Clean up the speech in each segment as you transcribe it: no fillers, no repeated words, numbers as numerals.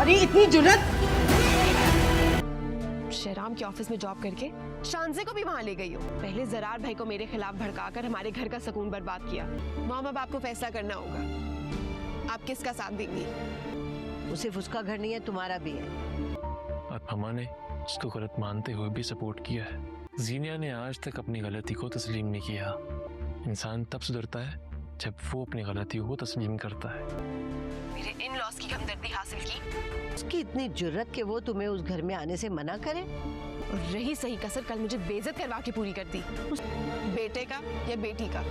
तुम्हारी इतनी जुर्रत। शहराम के ऑफिस में जॉब करके शानजे को भी वहाँ ले गई हो। पहले जरार भाई को मेरे खिलाफ भड़काकर हमारे घर का सुकून बर्बाद किया। मॉम अब आपको फैसला करना होगा, आप किसका साथ देंगी? वो सिर्फ उसका घर नहीं है, तुम्हारा भी है। अब हमा ने उसको गलत मानते हुए भी सपोर्ट किया है। जीनिया ने आज तक अपनी गलती को तस्लीम नहीं किया। इंसान तब सुधरता है जब वो अपनी गलतियों को तस्लीम करता है। मेरे इन लॉस की हमदर्दी हासिल की। उसकी इतनी जुर्रत कि वो तुम्हें उस घर में आने से मना करे। और रही सही कसर कल मुझे बेइज्जत करवा के पूरी कर दी। बेटे का या बेटी का?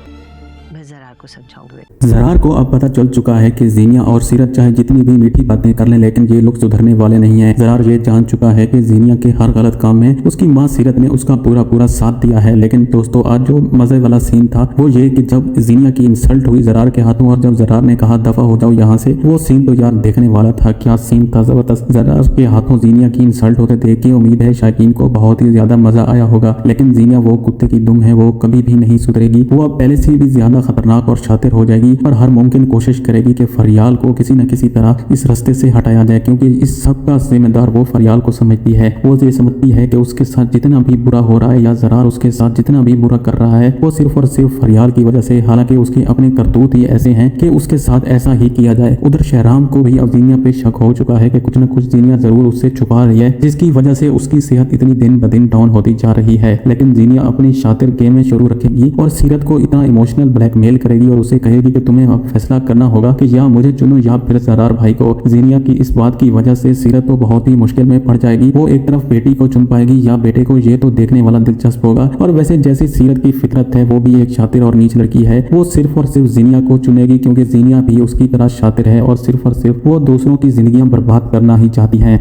मैं जरार को समझाऊंगी। जरार को अब पता चल चुका है कि जीनिया और सीरत चाहे जितनी भी मीठी बातें कर लें, लेकिन ये लोग सुधरने वाले नहीं हैं। जरार ये जान चुका है कि जीनिया के हर गलत काम में उसकी माँ सीरत ने उसका पूरा साथ दिया है। लेकिन दोस्तों आज जो मजे वाला सीन था वो ये कि जब जीनिया की इंसल्ट हुई जरार के हाथों और जब जरार ने कहा दफा हो जाओ यहाँ से, वो सीन तो यार देखने वाला था। क्या सीन था जबरदस्त। जरार के हाथों जीनिया की इंसल्ट होते देख के उम्मीद है शायकीन को बहुत ही ज्यादा मजा आया होगा। लेकिन जीनिया वो कुत्ते की दुम है, वो कभी भी नहीं सुधरेगी। वो अब पहले से भी ज्यादा खतरनाक और शातिर हो जाएगी और हर मुमकिन कोशिश करेगी कि फरियाल को किसी न किसी तरह इस रास्ते से हटाया जाए, क्योंकि इस सब का जिम्मेदार वो फरियाल को समझती है। वो ये समझती है कि उसके साथ जितना भी बुरा हो रहा है या जरार उसके साथ जितना भी बुरा कर रहा है वो सिर्फ और सिर्फ फरियाल की वजह से, हालांकि उसके अपने करतूत ही ऐसे हैं कि उसके साथ ऐसा ही किया जाए। उधर शहराम को भी अब जीनिया पे शक हो चुका है कि कुछ न कुछ जीनिया जरूर उससे छुपा रही है, जिसकी वजह से उसकी सेहत इतनी दिन ब दिन डाउन होती जा रही है। लेकिन जीनिया अपनी शातिर गेम में शुरू रखेगी और सीरत को इतना इमोशनल ब्लैकमेल करेगी और उसे कहेगी कि तुम्हें अब फैसला करना होगा कि या मुझे चुनो या फिर जरार भाई को। जीनिया की इस बात की वजह से सीरत तो बहुत ही मुश्किल में पड़ जाएगी। वो एक तरफ बेटी को चुन पाएगी या बेटे को, ये तो देखने वाला दिलचस्प होगा। और वैसे जैसी सीरत की फितरत है वो भी एक शातिर और नीच लड़की है, वो सिर्फ और सिर्फ जीनिया को चुनेगी क्योंकि जीनिया भी उसकी तरह शातिर है और सिर्फ वो दूसरों की जिंदगियां बर्बाद करना ही चाहती है।